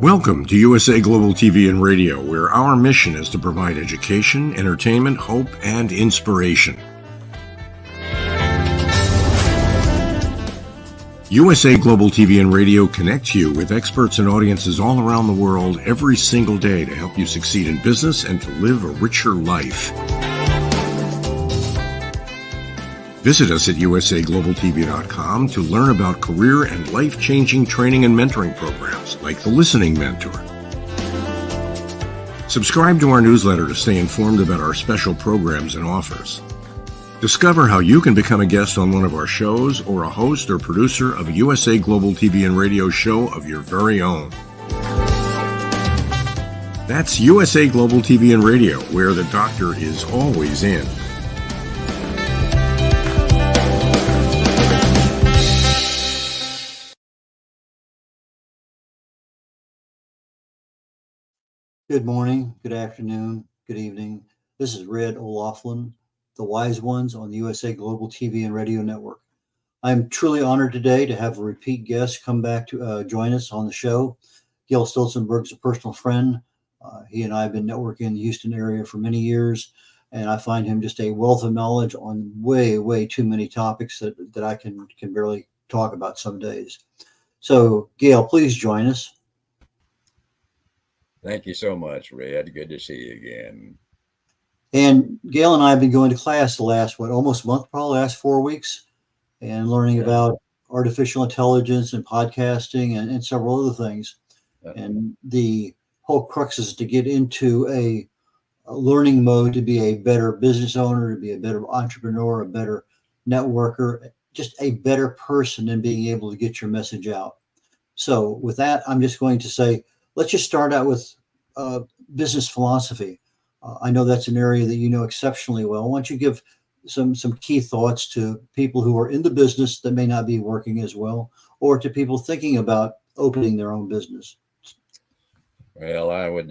Welcome to USA Global TV and Radio, where our mission is to provide education, entertainment, hope, and inspiration. USA Global TV and Radio connects you with experts and audiences all around the world every single day to help you succeed in business and to live a richer life. Visit us at usaglobaltv.com to learn about career and life-changing training and mentoring programs like the Listening Mentor. Subscribe to our newsletter to stay informed about our special programs and offers. Discover how you can become a guest on one of our shows or a host or producer of a USA Global TV and Radio show of your very own. That's USA Global TV and Radio, where the doctor is always in. Good morning, good afternoon, good evening. This is red.olaughlin, the Wise Ones on the USA Global TV and Radio Network. I'm truly honored today to have a repeat guest come back to join us on the show. Gail Stolzenburg is a personal friend. He and I have been networking in the Houston area for many years, and I find him just a wealth of knowledge on way too many topics that I can barely talk about some days. So, Gail, please join us. Thank you so much, Red. Good to see you again. And Gail and I have been going to class the last, almost a month, probably last 4 weeks, and learning about artificial intelligence and podcasting and several other things. And the whole crux is to get into a learning mode to be a better business owner, to be a better entrepreneur, a better networker, just a better person in being able to get your message out. So with that, I'm just going to say, let's just start out with business philosophy. I know that's an area that you know exceptionally well. Why don't you give some key thoughts to people who are in the business that may not be working as well, or to people thinking about opening their own business? Well, I would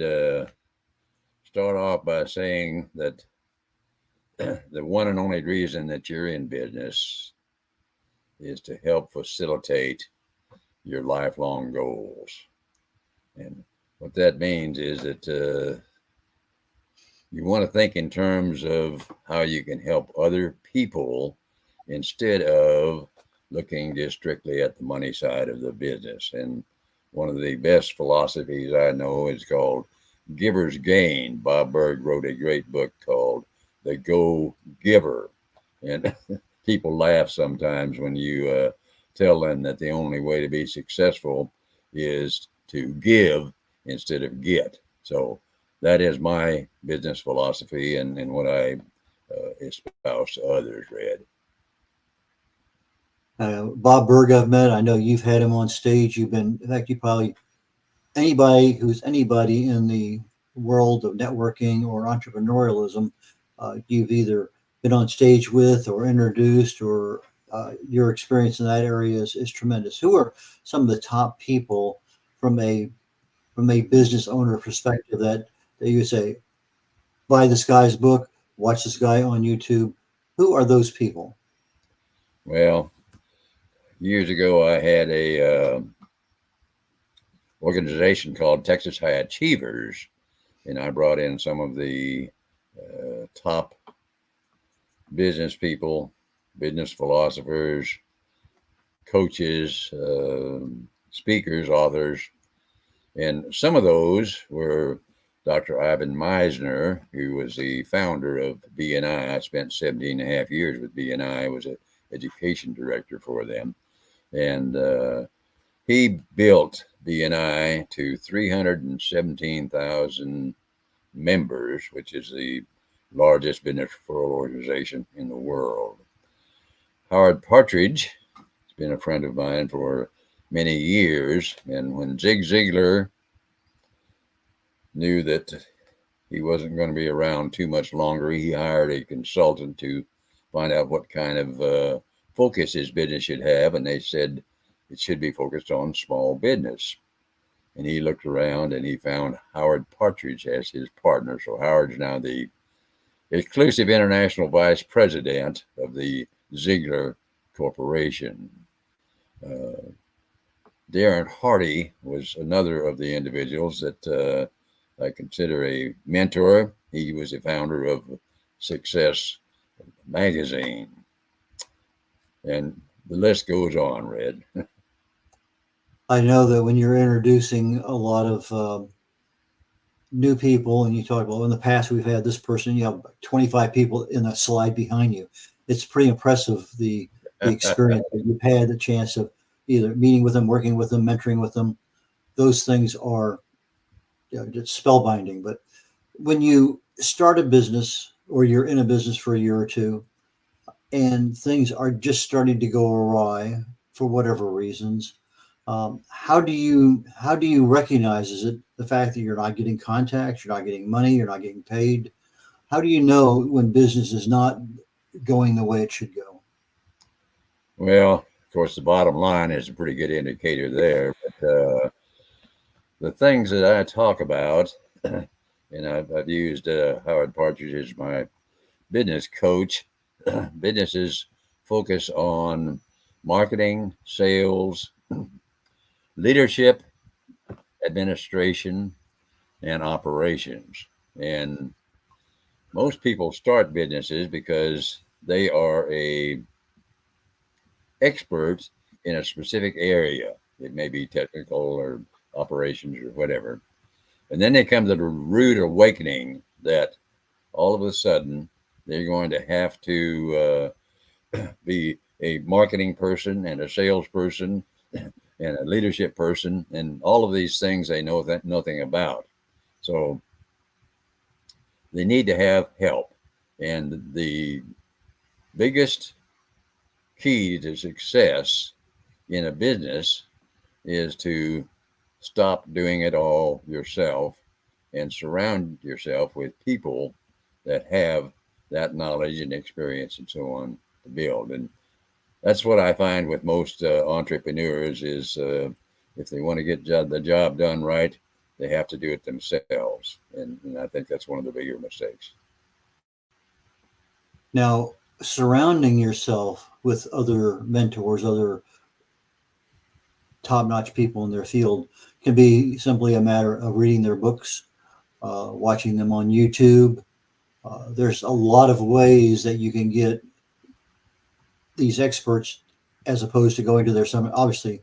start off by saying that the one and only reason that you're in business is to help facilitate your lifelong goals. And what that means is that you want to think in terms of how you can help other people instead of looking just strictly at the money side of the business. And one of the best philosophies I know is called Giver's Gain. Bob Berg wrote a great book called The Go Giver. And people laugh sometimes when you tell them that the only way to be successful is to give instead of get. So that is my business philosophy and what I espouse to others, Red. Bob Berg, I've met. I know you've had him on stage. In fact, you probably, anybody who's anybody in the world of networking or entrepreneurialism, you've either been on stage with or introduced, or your experience in that area is tremendous. Who are some of the top people from a business owner perspective that you say, buy this guy's book, watch this guy on YouTube? Who are those people? Well, years ago, I had a organization called Texas High Achievers, and I brought in some of the top business people, business philosophers, coaches, speakers, authors. And some of those were Dr. Ivan Meisner, who was the founder of BNI. I spent 17 and a half years with BNI. I was an education director for them. And he built BNI to 317,000 members, which is the largest business referral organization in the world. Howard Partridge has been a friend of mine for many years, and when Zig Ziglar knew that he wasn't going to be around too much longer, he hired a consultant to find out what kind of focus his business should have, and they said it should be focused on small business. And he looked around and he found Howard Partridge as his partner. So Howard's now the exclusive international vice president of the Ziglar Corporation. Darren Hardy was another of the individuals that I consider a mentor. He was the founder of Success Magazine. And the list goes on, Red. I know that when you're introducing a lot of new people and you talk about, well, in the past we've had this person, you have 25 people in that slide behind you. It's pretty impressive, the experience that you've had, the chance of either meeting with them, working with them, mentoring with them. Those things are, just spellbinding. But when you start a business or you're in a business for a year or two and things are just starting to go awry for whatever reasons, how do you recognize, is it the fact that you're not getting contacts, you're not getting money, you're not getting paid? How do you know when business is not going the way it should go? Well, of course, the bottom line is a pretty good indicator there. But the things that I talk about, and I've used Howard Partridge as my business coach. Businesses focus on marketing, sales, leadership, administration, and operations. And most people start businesses because they are a expert in a specific area. It may be technical or operations or whatever. And then they come to the rude awakening that all of a sudden they're going to have to be a marketing person and a salesperson and a leadership person, and all of these things they know nothing about. So they need to have help. And the biggest key to success in a business is to stop doing it all yourself and surround yourself with people that have that knowledge and experience and so on to build. And that's what I find with most entrepreneurs is if they want to get the job done right, they have to do it themselves. And I think that's one of the bigger mistakes. Now, surrounding yourself with other mentors, other top-notch people in their field can be simply a matter of reading their books, watching them on YouTube. There's a lot of ways that you can get these experts, as opposed to going to their seminar. Obviously,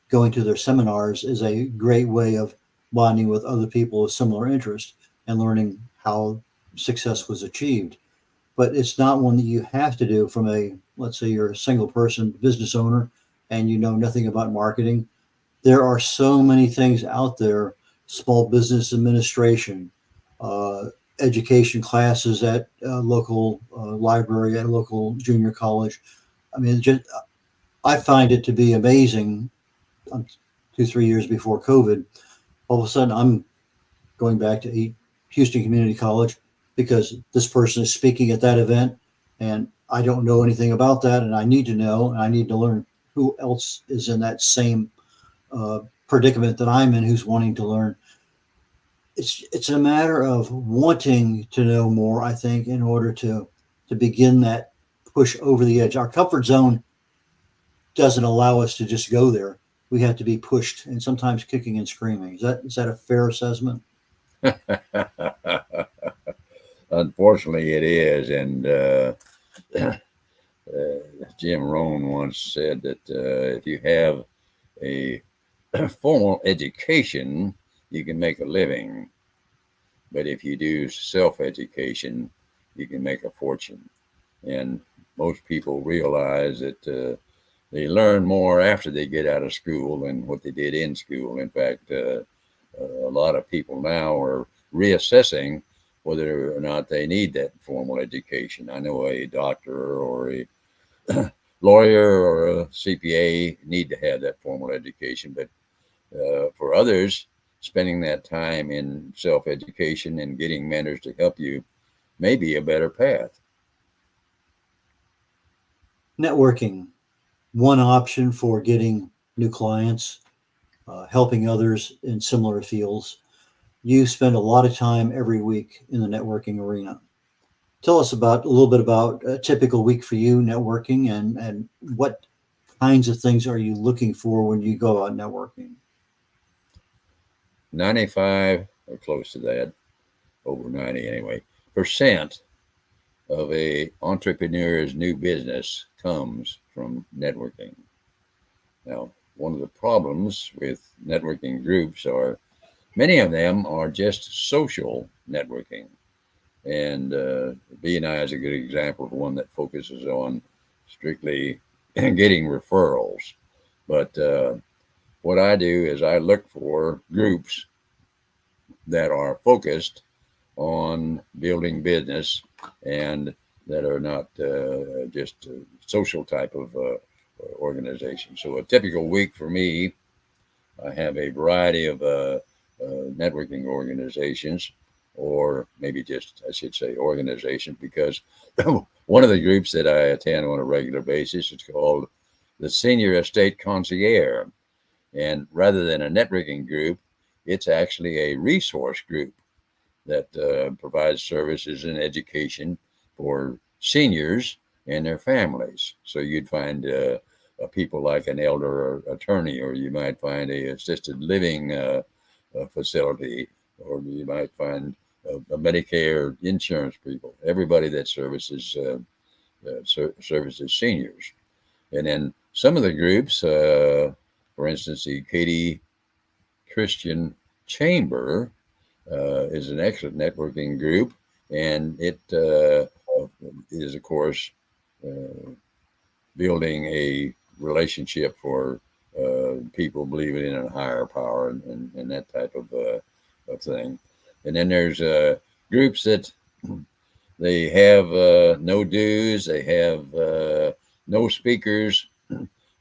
going to their seminars is a great way of bonding with other people of similar interest and learning how success was achieved. But it's not one that you have to do from let's say you're a single person business owner and you know nothing about marketing. There are so many things out there: small business administration, education classes at a local library, at a local junior college. I mean, I find it to be amazing. 2-3 years before COVID, all of a sudden I'm going back to Houston Community College because this person is speaking at that event and I don't know anything about that, and I need to know, and I need to learn who else is in that same predicament that I'm in, who's wanting to learn. It's a matter of wanting to know more, I think, in order to begin that push over the edge. Our comfort zone doesn't allow us to just go there. We have to be pushed, and sometimes kicking and screaming. Is that a fair assessment? Unfortunately, it is. And Jim Rohn once said that if you have a formal education, you can make a living. But if you do self-education, you can make a fortune. And most people realize that they learn more after they get out of school than what they did in school. In fact, a lot of people now are reassessing whether or not they need that formal education. I know a doctor or a lawyer or a CPA need to have that formal education, but for others, spending that time in self-education and getting mentors to help you may be a better path. Networking, one option for getting new clients, helping others in similar fields. You spend a lot of time every week in the networking arena. Tell us a little bit about a typical week for you networking, and what kinds of things are you looking for when you go out networking? 95 or close to that, over 90 anyway, percent of a entrepreneur's new business comes from networking. Now, one of the problems with networking groups are many of them are just social networking. And B&I is a good example of one that focuses on strictly getting referrals. But what I do is I look for groups that are focused on building business and that are not just a social type of organization. So a typical week for me, I have a variety of networking organizations, or maybe just, I should say, organizations, because one of the groups that I attend on a regular basis is called the Senior Estate Concierge. And rather than a networking group, it's actually a resource group that provides services and education for seniors and their families. So you'd find people like an elder attorney, or you might find a assisted living facility, or you might find a Medicare insurance people, everybody that services seniors. And then some of the groups, for instance, the Katy Christian Chamber is an excellent networking group, and it is, of course, building a relationship for people believing in a higher power and that type of thing. And then there's groups that they have no dues, they have no speakers,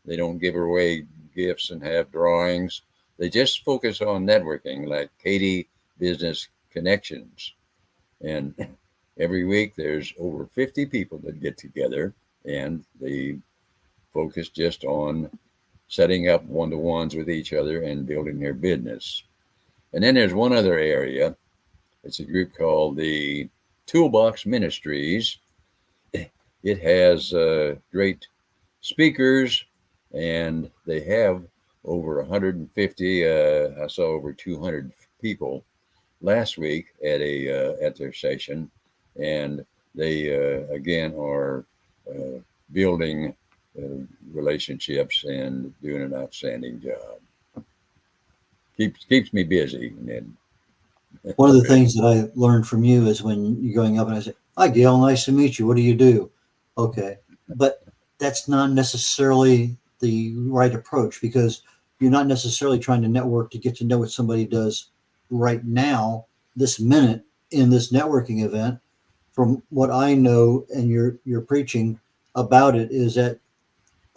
they don't give away gifts and have drawings. They just focus on networking, like Katy Business Connections. And every week there's over 50 people that get together, and they focus just on setting up one-to-ones with each other and building their business. And then there's one other area. It's a group called the Toolbox Ministries. It has great speakers, and they have over 150. I saw over 200 people last week at their session, and they again are building relationships and doing an outstanding job. Keeps me busy, Ned. One of the things that I learned from you is when you're going up and I say, "Hi, Gail, nice to meet you. What do you do?" Okay, but that's not necessarily the right approach, because you're not necessarily trying to network to get to know what somebody does right now, this minute, in this networking event. From what I know, and you're preaching about it, is that,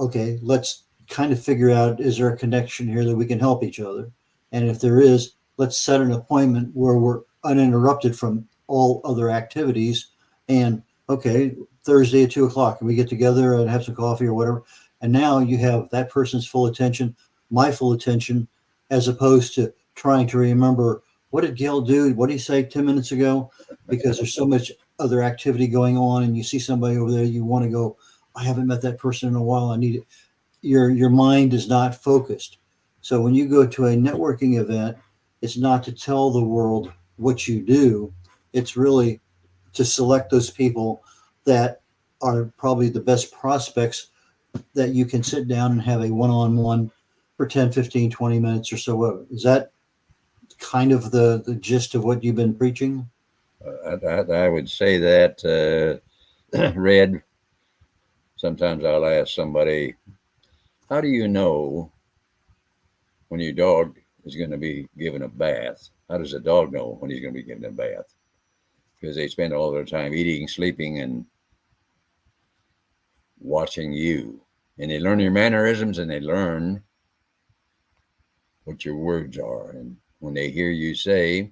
okay, let's kind of figure out, is there a connection here that we can help each other? And if there is, let's set an appointment where we're uninterrupted from all other activities. And okay, Thursday at 2:00, and we get together and have some coffee or whatever. And now you have that person's full attention, my full attention, as opposed to trying to remember, what did Gail do? What did he say 10 minutes ago? Because there's so much other activity going on, and you see somebody over there, you want to go, I haven't met that person in a while. I need it. Your mind is not focused. So when you go to a networking event, it's not to tell the world what you do. It's really to select those people that are probably the best prospects that you can sit down and have a one-on-one for 10, 15, 20 minutes or so. Is that kind of the gist of what you've been preaching? I would say that, Red, sometimes I'll ask somebody, how do you know when your dog is going to be given a bath? How does a dog know when he's going to be given a bath? Because they spend all their time eating, sleeping, and watching you. And they learn your mannerisms, and they learn what your words are. And when they hear you say,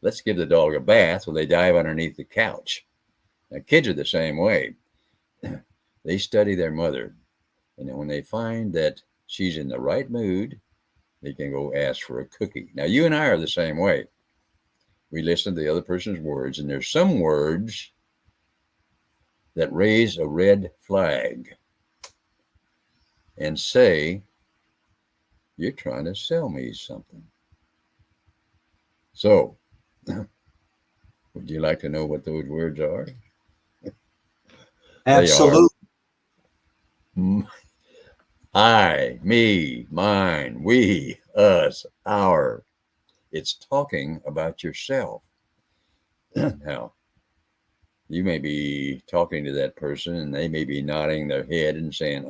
let's give the dog a bath, well, they dive underneath the couch. Now, kids are the same way. They study their mother. And then when they find that she's in the right mood, they can go ask for a cookie. Now, you and I are the same way. We listen to the other person's words, and there's some words that raise a red flag. and say, you're trying to sell me something. So, would you like to know what those words are? They are Absolutely. I, me, mine, we, us, our. It's talking about yourself. Now, you may be talking to that person and they may be nodding their head and saying,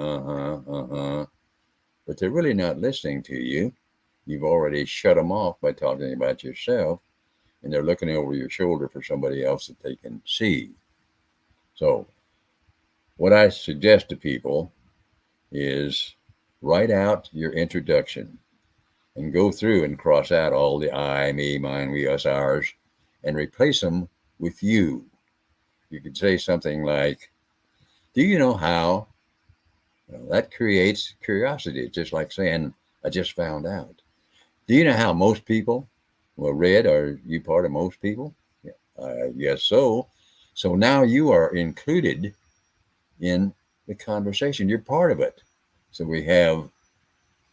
but they're really not listening to you. You've already shut them off by talking about yourself, and they're looking over your shoulder for somebody else that they can see. So, what I suggest to people is write out your introduction and go through and cross out all the I, me, mine, we, us, ours, and replace them with you. You could say something like, do you know how? Well, that creates curiosity. It's just like saying, I just found out. Do you know how most people? Well, Red, are you part of most people? Yeah, I guess so. So now you are included in the conversation. You're part of it. So we have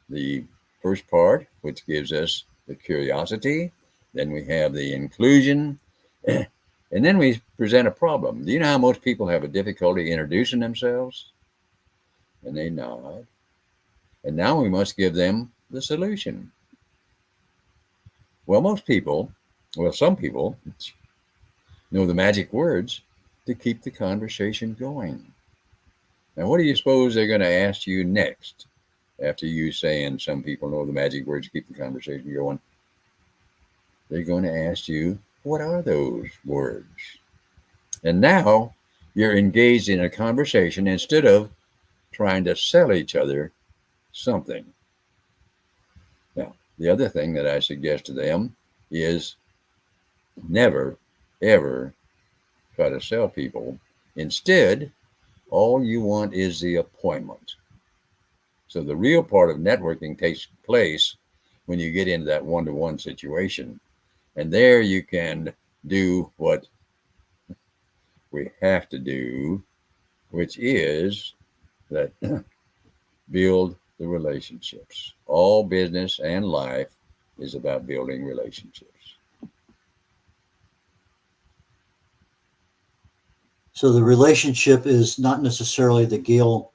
the first part, which gives us the curiosity. Then we have the inclusion. And then we present a problem. Do you know how most people have a difficulty introducing themselves? And they nod. And now we must give them the solution. Well, some people know the magic words to keep the conversation going. Now, what do you suppose they're going to ask you next after you saying some people know the magic words to keep the conversation going? They're going to ask you, what are those words? And now you're engaged in a conversation instead of trying to sell each other something. Now, the other thing that I suggest to them is never, ever try to sell people. Instead, all you want is the appointment. So the real part of networking takes place when you get into that one-to-one situation. And there you can do what we have to do, which is that build the relationships. All business and life is about building relationships. So the relationship is not necessarily that Gail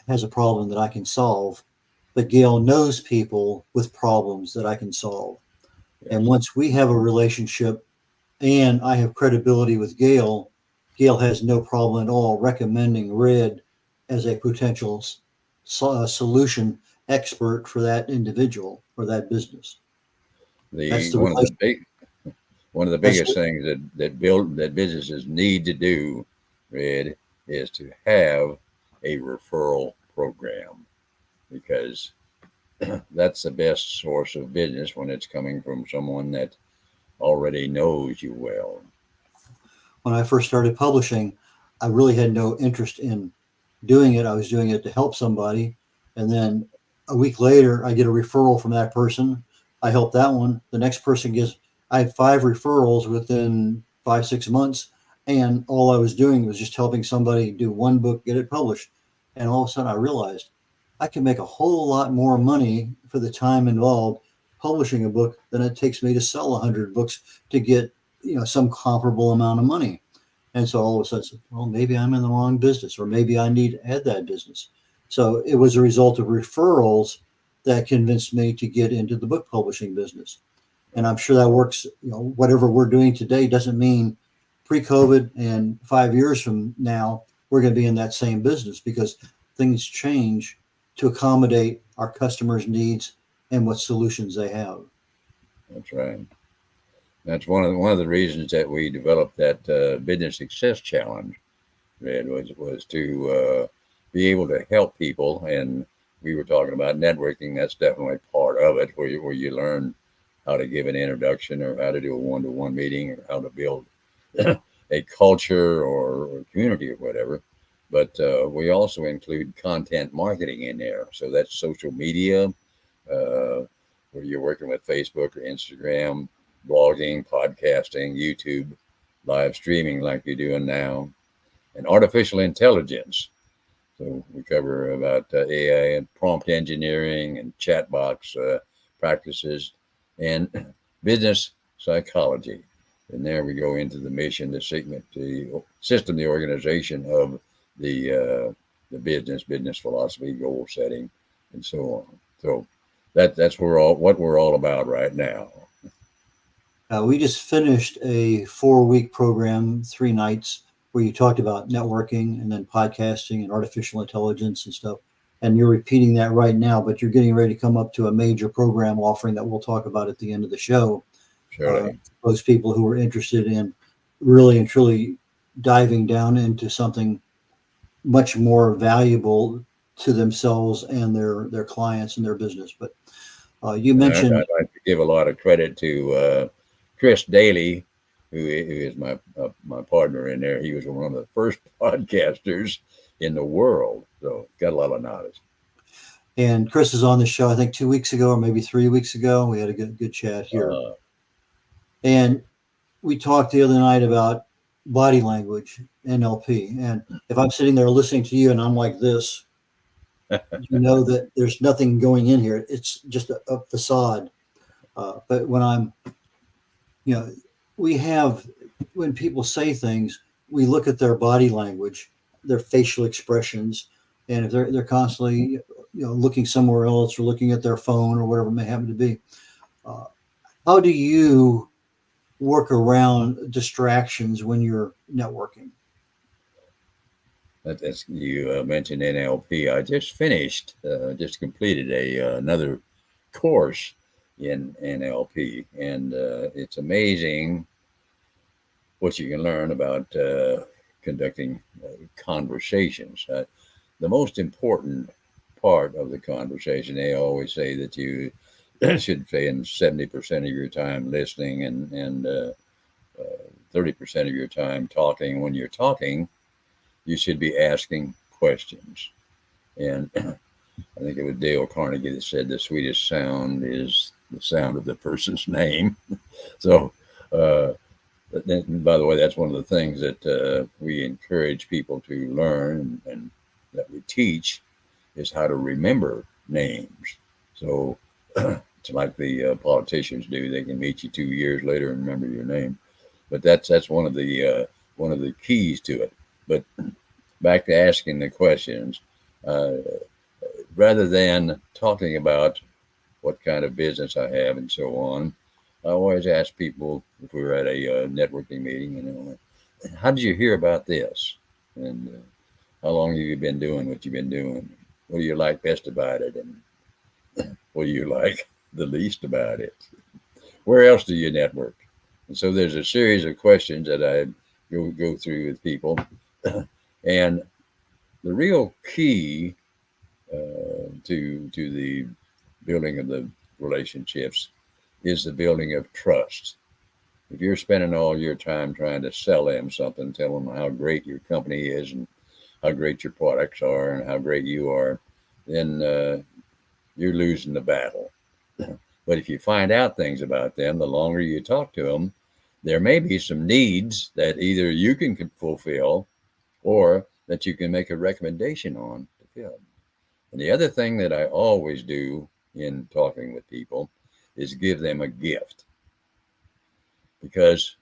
has a problem that I can solve, but Gail knows people with problems that I can solve. Yes. And once we have a relationship and I have credibility with Gail, Gail has no problem at all recommending Red as a potential solution expert for that individual or that business. That's the One of the That's biggest things that businesses need to do, Red, is to have a referral program, because that's the best source of business when it's coming from someone that already knows you well. When I first started publishing, I really had no interest in doing it. I was doing it to help somebody. And then a week later, I get a referral from that person. I help that one. The next person I had 5 referrals within 5-6 months. And all I was doing was just helping somebody do one book, get it published. And all of a sudden I realized I can make a whole lot more money for the time involved publishing a book than it takes me to sell 100 books to get, some comparable amount of money. And so all of a sudden, well, maybe I'm in the wrong business, or maybe I need to add that business. So it was a result of referrals that convinced me to get into the book publishing business. And I'm sure that works. Whatever we're doing today doesn't mean pre-COVID and 5 years from now, we're going to be in that same business, because things change to accommodate our customers' needs and what solutions they have. That's right. That's one of the reasons that we developed that business success challenge, Red, was to be able to help people. And we were talking about networking. That's definitely part of it, where you learn how to give an introduction, or how to do a one-to-one meeting, or how to build a culture or community or whatever. But we also include content marketing in there. So that's social media, where you're working with Facebook or Instagram, blogging, podcasting, YouTube, live streaming like you're doing now, and artificial intelligence. So we cover about AI and prompt engineering and chat box practices and business psychology. And there we go into the mission, the segment, the system, the organization of the business philosophy, goal setting, and so on. So that's what we're all about right now. We just finished a 4-week program, 3 nights, where you talked about networking and then podcasting and artificial intelligence and stuff. And you're repeating that right now, but you're getting ready to come up to a major program offering that we'll talk about at the end of the show. Surely. Those people who are interested in really and truly diving down into something much more valuable to themselves and their clients and their business. But you mentioned, I'd like to give a lot of credit to Chris Daly, who is my partner in there. He was one of the first podcasters in the world, so got a lot of knowledge. and Chris is on the show, I think 2 weeks ago or maybe 3 weeks ago. We had a good chat here. And we talked the other night about body language, NLP. And if I'm sitting there listening to you and I'm like this, you know that there's nothing going in here. It's just a facade. But when I'm, when people say things, we look at their body language, their facial expressions, and if they're constantly, looking somewhere else or looking at their phone or whatever it may happen to be, how do you work around distractions when you're networking? As you mentioned NLP, I just finished, just completed another course in NLP, and it's amazing what you can learn about conducting conversations. The most important part of the conversation, they always say that you should spend 70% of your time listening and 30% of your time talking. When you're talking, you should be asking questions. And I think it was Dale Carnegie that said the sweetest sound is the sound of the person's name. So, by the way, that's one of the things that we encourage people to learn and that we teach is how to remember names. So it's like the politicians do. They can meet you 2 years later and remember your name. But that's one of the keys to it. But back to asking the questions, rather than talking about what kind of business I have and so on, I always ask people if we were at a networking meeting, how did you hear about this? And how long have you been doing what you've been doing? What do you like best about it? And what do you like the least about it? Where else do you network? And so there's a series of questions that I go through with people. And the real key to the building of the relationships is the building of trust. If you're spending all your time trying to sell them something, tell them how great your company is and how great your products are and how great you are, then you're losing the battle. But if you find out things about them, the longer you talk to them, there may be some needs that either you can fulfill or that you can make a recommendation on to fill. And the other thing that I always do in talking with people is give them a gift, because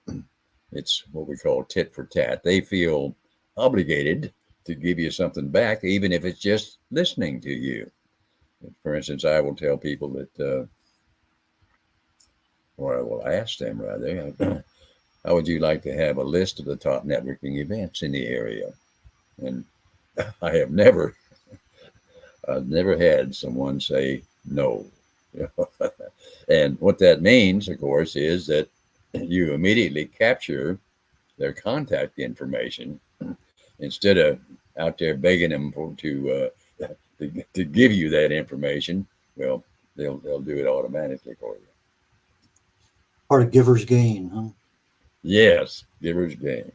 it's what we call tit for tat. They feel obligated to give you something back, even if it's just listening to you. For instance, I will tell people that, or I will ask them rather, how would you like to have a list of the top networking events in the area? And I've never had someone say no. And what that means, of course, is that you immediately capture their contact information instead of out there begging them to give you that information. Well, they'll do it automatically for you. Part of giver's gain, huh? Yes, giver's gain.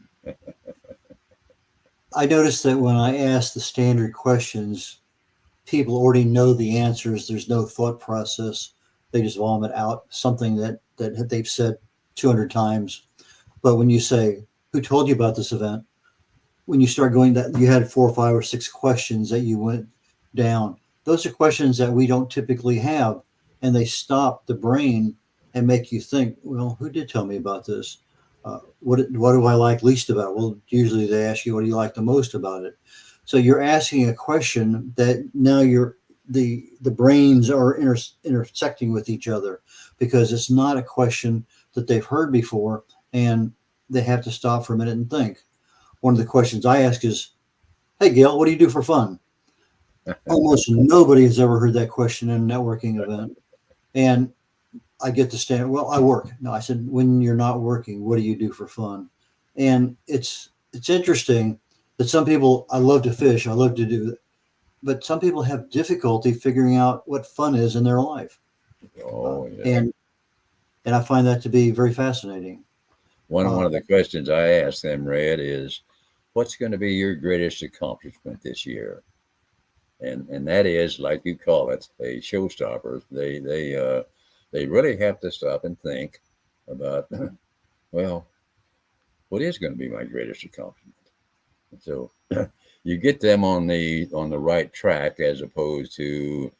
I noticed that when I ask the standard questions, people already know the answers. There's no thought process. They just vomit out something that they've said 200 times. But when you say, who told you about this event? when you start going that you had 4 or 5 or 6 questions that you went down. Those are questions that we don't typically have, and they stop the brain and make you think, well, who did tell me about this? What do I like least about it? Well, usually they ask you, what do you like the most about it? So you're asking a question that now the brains are intersecting with each other, because it's not a question that they've heard before, and they have to stop for a minute and think. One of the questions I ask is, hey, Gail, what do you do for fun? Almost nobody has ever heard that question in a networking event. And I get to stand, well, I work. No, I said, when you're not working, what do you do for fun? And it's interesting that some people, I love to fish, I love to do, but some people have difficulty figuring out what fun is in their life. Oh, yeah. And I find that to be very fascinating. One of the questions I ask them, Red, is, what's going to be your greatest accomplishment this year? And that is, like you call it, a showstopper. They really have to stop and think about, well, what is going to be my greatest accomplishment? So you get them on the right track, as opposed to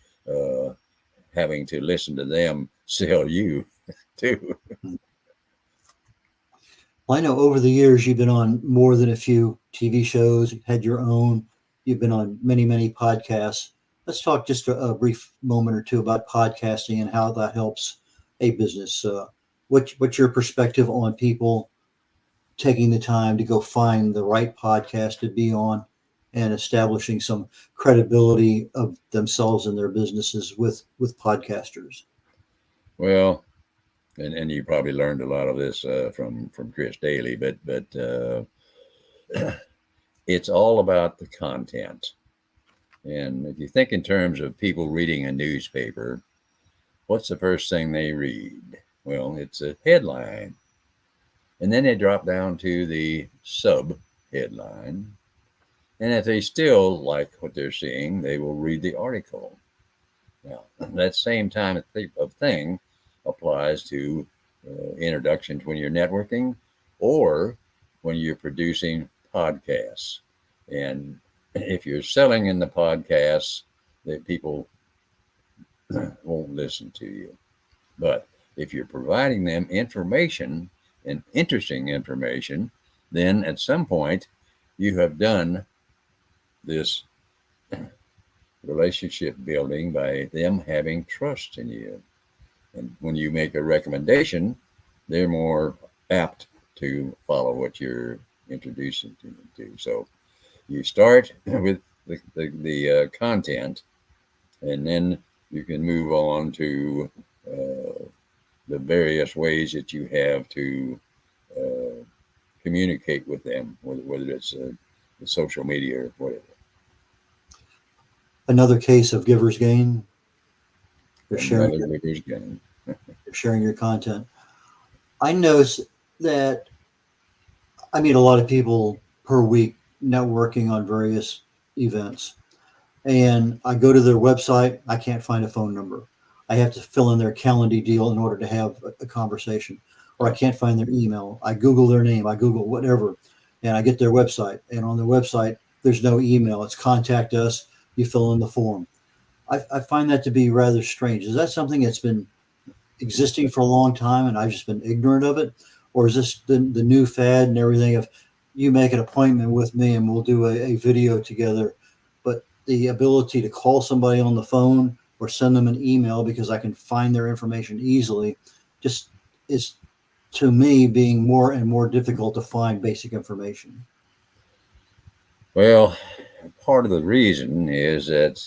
having to listen to them sell you too. Well, I know over the years you've been on more than a few TV shows, had your own, you've been on many, many podcasts. Let's talk just a brief moment or two about podcasting and how that helps a business. What's your perspective on people taking the time to go find the right podcast to be on and establishing some credibility of themselves and their businesses with podcasters? Well, and you probably learned a lot of this from Chris Daly, but it's all about the content. And if you think in terms of people reading a newspaper, what's the first thing they read? Well, it's a headline. And then they drop down to the sub headline. And if they still like what they're seeing, they will read the article. Now, that same time of thing applies to introductions when you're networking or when you're producing podcasts. And if you're selling in the podcasts, that people won't listen to you. But if you're providing them information and interesting information, then at some point you have done this relationship building by them having trust in you. And when you make a recommendation, they're more apt to follow what you're introducing them to. So you start with the content, and then you can move on to the various ways that you have to communicate with them, whether it's social media or whatever. Another case of giver's gain. You're sharing your content. I notice that I meet a lot of people per week networking on various events, and I go to their website. I can't find a phone number. I have to fill in their calendar deal in order to have a conversation, or I can't find their email. I Google their name. I Google whatever, and I get their website. And on their website, there's no email. It's contact us. You fill in the form. I find that to be rather strange. Is that something that's been existing for a long time and I've just been ignorant of it? Or is this the new fad and everything of you make an appointment with me and we'll do a video together? But the ability to call somebody on the phone or send them an email because I can find their information easily just is, to me, being more and more difficult to find basic information. Well, part of the reason is that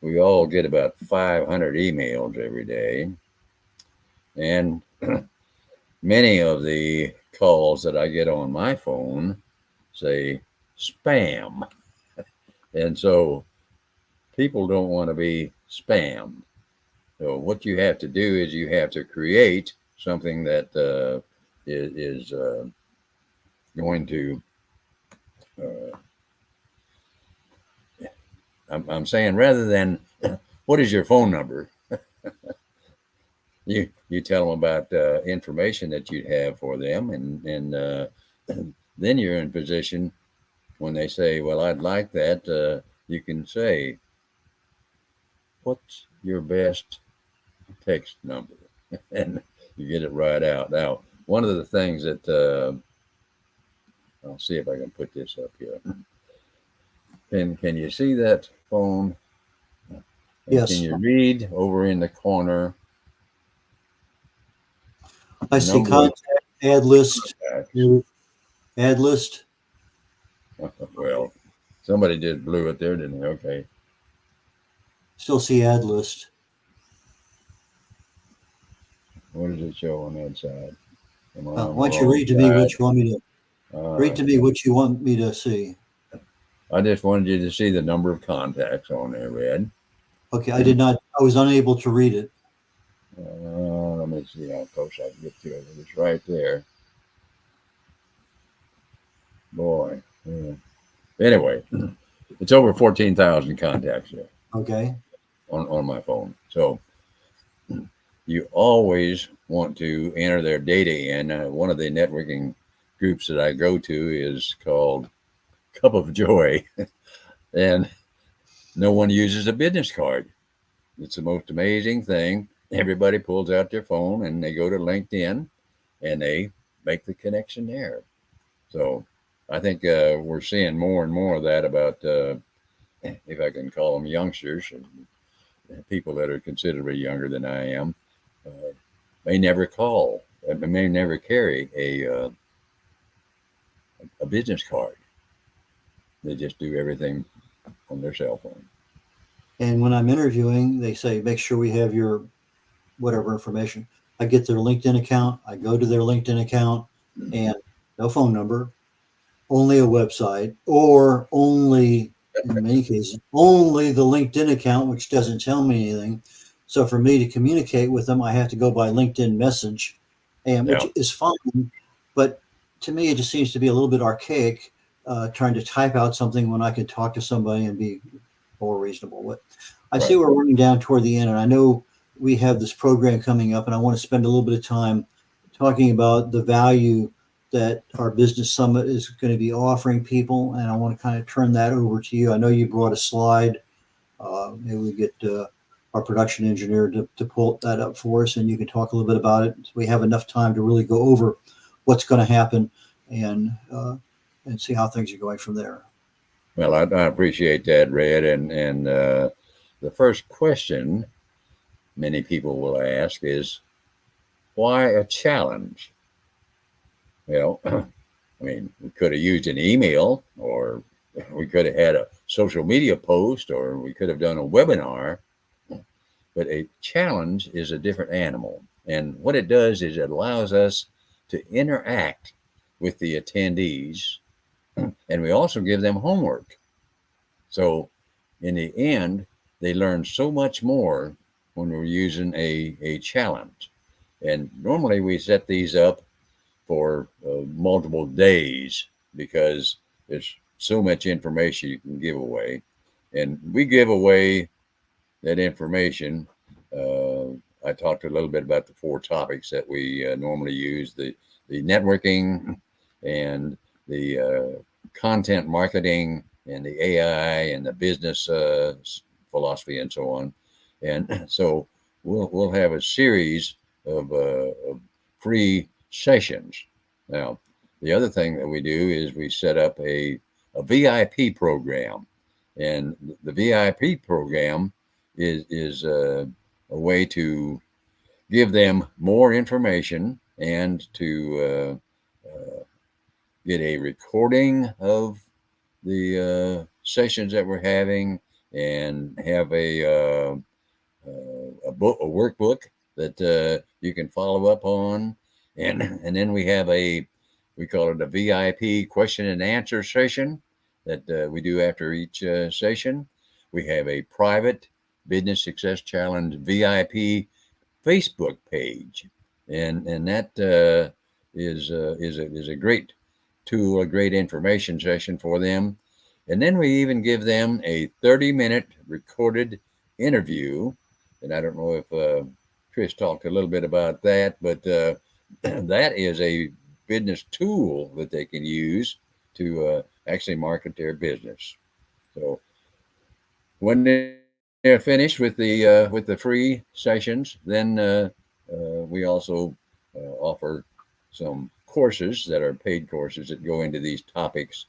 we all get about 500 emails every day. And many of the calls that I get on my phone say spam. And so people don't want to be spammed. So what you have to do is you have to create something that is going to I'm saying, rather than what is your phone number, you tell them about information that you'd have for them, and then you're in position when they say, well, I'd like that, you can say, what's your best text number? And you get it right out. Now, one of the things that I'll see if I can put this up here. Can you see that phone? And Yes. can you read over in the corner? I see contact, add list, add list. Well, somebody just blew it there, didn't they? Okay. Still see add list. What does it show on that side? Am I on the Why don't you wrong read to me side? what you want me to read to me what you want me to see? I just wanted you to see the number of contacts on there, Red. Okay, I did not. I was unable to read it. Let me see how close I can get to it. It's right there. Boy. Yeah. Anyway, it's over 14,000 contacts there Okay. on my phone. So you always want to enter their data in. One of the networking groups that I go to is called Cup of Joy, and no one uses a business card. It's the most amazing thing. Everybody pulls out their phone and they go to LinkedIn and they make the connection there. So I think we're seeing more and more of that about, if I can call them youngsters, people that are considerably younger than I am, may never call, may never carry a business card. They just do everything on their cell phone. And when I'm interviewing, they say, make sure we have your whatever information. I get their LinkedIn account. I go to their LinkedIn account and no phone number, only a website, or only, in many cases, only the LinkedIn account, which doesn't tell me anything. So for me to communicate with them, I have to go by LinkedIn message, and which is fine. But to me, it just seems to be a little bit archaic, trying to type out something when I could talk to somebody and be more reasonable. But I see we're running down toward the end, and I know we have this program coming up, and I want to spend a little bit of time talking about the value that our business summit is going to be offering people, and I want to kind of turn that over to you. I know you brought a slide. Maybe we get our production engineer to pull that up for us, and you can talk a little bit about it. So we have enough time to really go over what's going to happen and see how things are going from there. Well, I appreciate that, Red. And the first question many people will ask is, why a challenge? Well, I mean, we could have used an email, or we could have had a social media post, or we could have done a webinar. But a challenge is a different animal. And what it does is it allows us to interact with the attendees, and we also give them homework. So in the end, they learn so much more when we're using a challenge. And normally we set these up for multiple days because there's so much information you can give away. And we give away that information. I talked a little bit about the 4 topics that we normally use, the networking and the content marketing and the AI and the business philosophy and so on. And so we'll have a series of free sessions. Now, the other thing that we do is we set up a VIP program, and the VIP program is a way to give them more information and to get a recording of the sessions that we're having, and have a workbook that you can follow up on, and then we have we call it a VIP question and answer session that we do after each session. We have a private Business Success Challenge VIP Facebook page, and that is a great tool, a great information session for them. And then we even give them a 30-minute recorded interview. And I don't know if Chris talked a little bit about that, but that is a business tool that they can use to actually market their business. So when they're finished with the free sessions, then we also offer some courses that are paid courses that go into these topics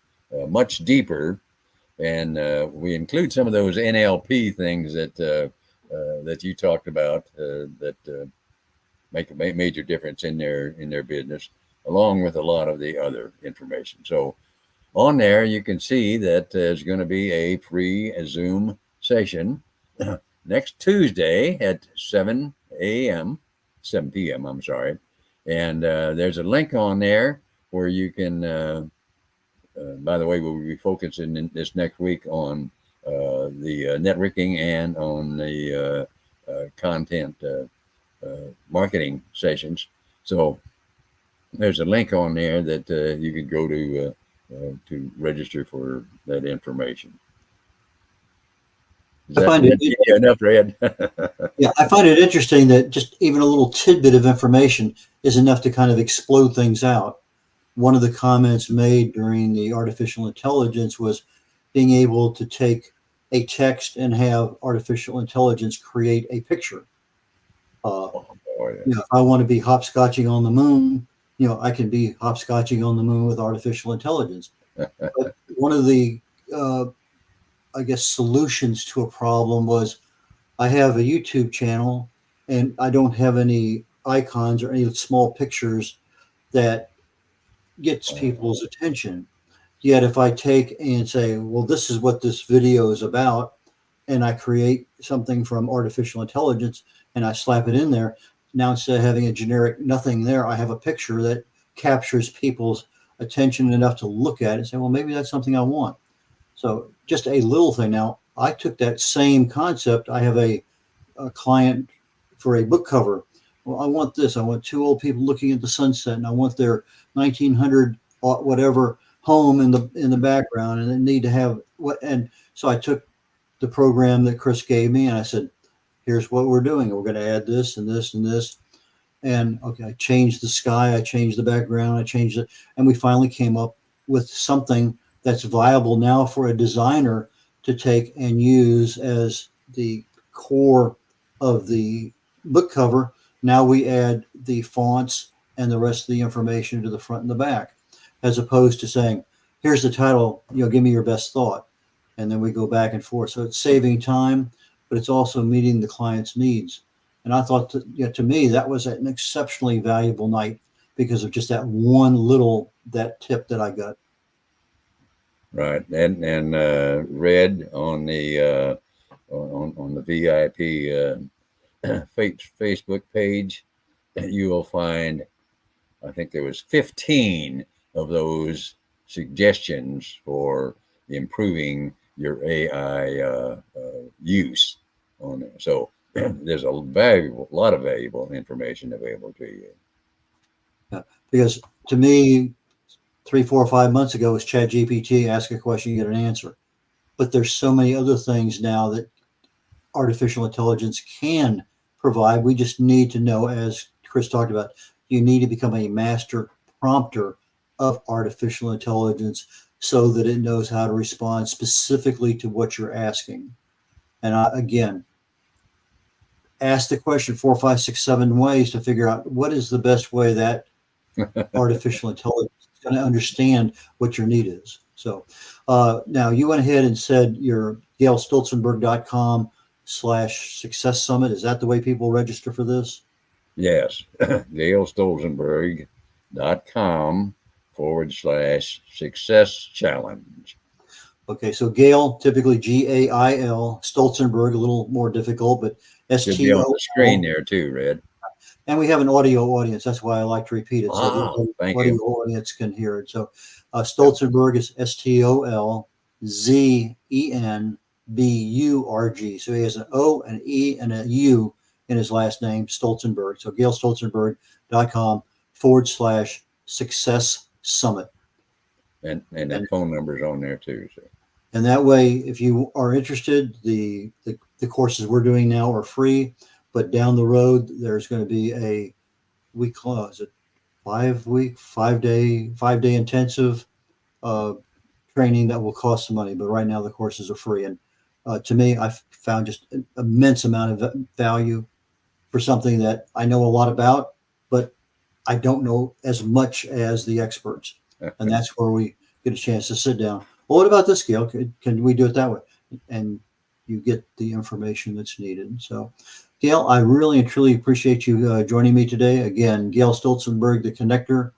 much deeper, and we include some of those NLP things that you talked about that make a major difference in their business, along with a lot of the other information. So on there, you can see that there's going to be a free Zoom session next Tuesday at 7 p.m., I'm sorry. And there's a link on there where you can, by the way, we'll be focusing in this next week on the networking and on the content marketing sessions. So there's a link on there that you can go to register for that information. Is that enough, Red? Yeah, I find it interesting that just even a little tidbit of information is enough to kind of explode things out. One of the comments made during the artificial intelligence was being able to take a text and have artificial intelligence create a picture. If I want to be hopscotching on the moon, I can be hopscotching on the moon with artificial intelligence. But one of the, I guess, solutions to a problem was I have a YouTube channel and I don't have any icons or any small pictures that gets people's attention. Yet if I take and say, well, this is what this video is about, and I create something from artificial intelligence and I slap it in there, now instead of having a generic nothing there, I have a picture that captures people's attention enough to look at it and say, well, maybe that's something I want. So just a little thing. Now, I took that same concept. I have a client for a book cover. Well, I want this. I want two old people looking at the sunset, and I want their 1900 whatever home in the background, and they need to have what. And so I took the program that Chris gave me, and I said, here's what we're doing. We're going to add this and this and this. And okay, I changed the sky, I changed the background, I changed it. And we finally came up with something that's viable now for a designer to take and use as the core of the book cover. Now we add the fonts and the rest of the information to the front and the back, as opposed to saying, here's the title, give me your best thought. And then we go back and forth. So it's saving time, but it's also meeting the client's needs. And I thought, to me, that was an exceptionally valuable night because of just that one that tip that I got. Right, and Red on the VIP Facebook page, you will find, I think there was 15 of those suggestions for improving your AI use on there. So there's a lot of valuable information available to you. Yeah, because to me, 3, 4, 5 months ago was ChatGPT, ask a question, you get an answer. But there's so many other things now that artificial intelligence can provide. We just need to know, as Chris talked about, you need to become a master prompter of artificial intelligence so that it knows how to respond specifically to what you're asking. And again, ask the question 4, 5, 6, 7 ways to figure out what is the best way that artificial intelligence is going to understand what your need is. So now you went ahead and said your GailStolzenburg.com/success summit. Is that the way people register for this? Yes, GailStolzenburg.com/success challenge. Okay, so Gail, typically Gail, Stolzenburg, a little more difficult, but Should be on the screen there too, Red. And we have an audio audience. That's why I like to repeat it, so the audio audience can hear it. So Stolzenburg is STOLZENBURG. So he has an O, an E, and a U in his last name, Stolzenburg. So GailStolzenburg.com/success summit. And the phone number's on there too. So. And that way, if you are interested, the courses we're doing now are free, but down the road, there's going to be a week, 5 day intensive training that will cost some money, but right now the courses are free. And to me, I've found just an immense amount of value for something that I know a lot about, but I don't know as much as the experts. And that's where we get a chance to sit down. Well, what about this, Gail? Can we do it that way? And you get the information that's needed. So, Gail, I really and truly appreciate you joining me today. Again, Gail Stolzenburg, the connector.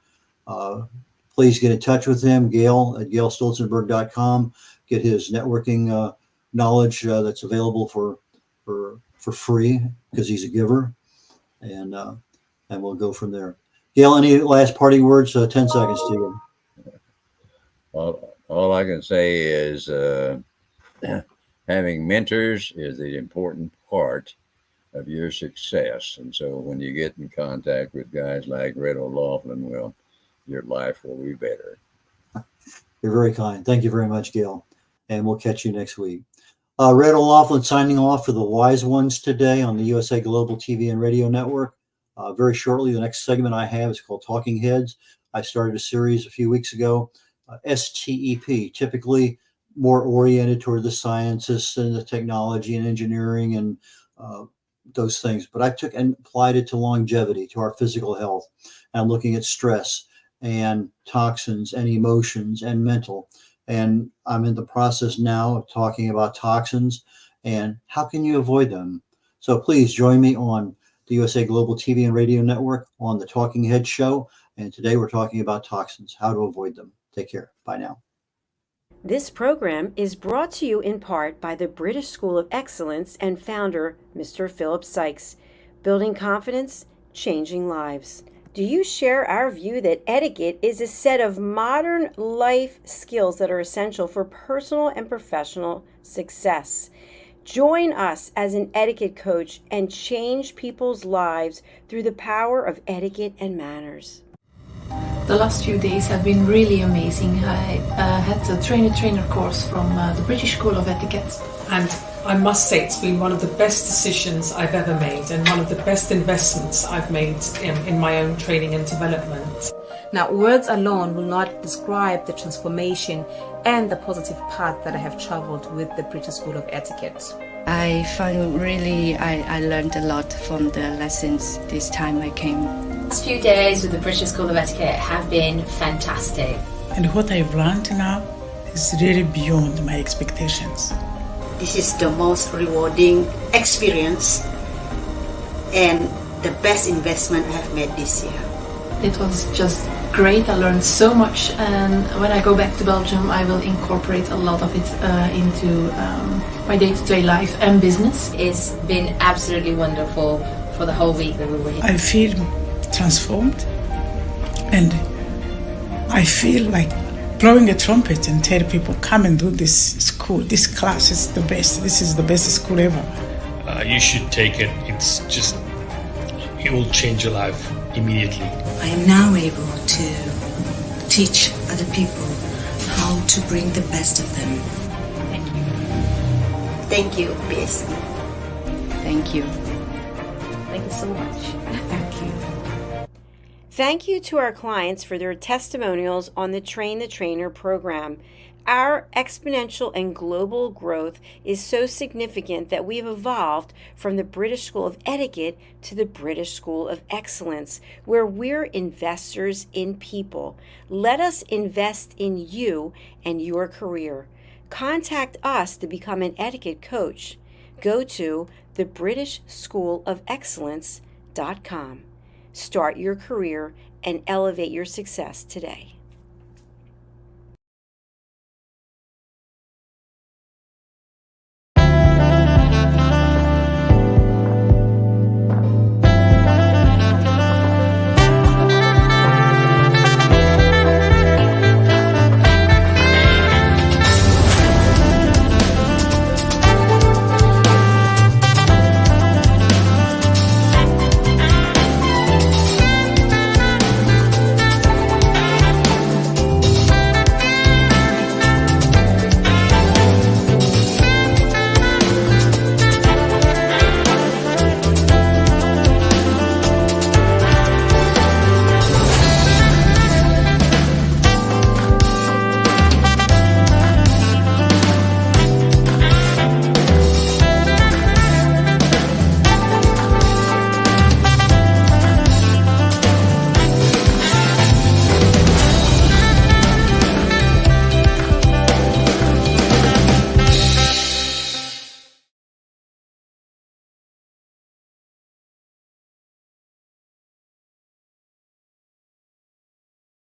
Please get in touch with him, Gail at gailstolzenburg.com. Get his networking knowledge that's available for free because he's a giver, and we'll go from there. Gail, any last parting words? 10 seconds to you. All I can say is having mentors is the important part of your success. And so when you get in contact with guys like red.olaughlin, well, your life will be better. You're very kind. Thank you very much, Gail. And we'll catch you next week. red.olaughlin signing off for the wise ones today on the USA Global TV and Radio Network. Very shortly, the next segment I have is called Talking Heads. I started a series a few weeks ago. STEP, typically more oriented toward the sciences and the technology and engineering and those things. But I took and applied it to longevity, to our physical health. And I'm looking at stress and toxins and emotions and mental. And I'm in the process now of talking about toxins and how can you avoid them. So please join me on the USA Global TV and Radio Network on the Talking Head Show. And today we're talking about toxins, how to avoid them. Take care. Bye now. This program is brought to you in part by the British School of Excellence and founder, Mr. Philip Sykes. Building confidence, changing lives. Do you share our view that etiquette is a set of modern life skills that are essential for personal and professional success? Join us as an etiquette coach and change people's lives through the power of etiquette and manners. The last few days have been really amazing. I had a trainer course from the British School of Etiquette. And I must say it's been one of the best decisions I've ever made and one of the best investments I've made in my own training and development. Now, words alone will not describe the transformation and the positive path that I have traveled with the British School of Etiquette. I found I learned a lot from the lessons this time I came. The last few days with the British School of Etiquette have been fantastic. And what I've learned now is really beyond my expectations. This is the most rewarding experience and the best investment I have made this year. It was just great. I learned so much, and when I go back to Belgium I will incorporate a lot of it into my day-to-day life and business. It's been absolutely wonderful for the whole week that we were here. I feel transformed, and I feel like blowing a trumpet and tell people, come and do this school, this class is the best, this is the best school ever. You should take it. It will change your life immediately. I am now able to teach other people how to bring the best of them. Thank you. Thank you, BSC. Thank you. Thank you so much. Thank you. Thank you to our clients for their testimonials on the Train the Trainer program. Our exponential and global growth is so significant that we've evolved from the British School of Etiquette to the British School of Excellence, where we're investors in people. Let us invest in you and your career. Contact us to become an etiquette coach. Go to thebritishschoolofexcellence.com. Start your career and elevate your success today.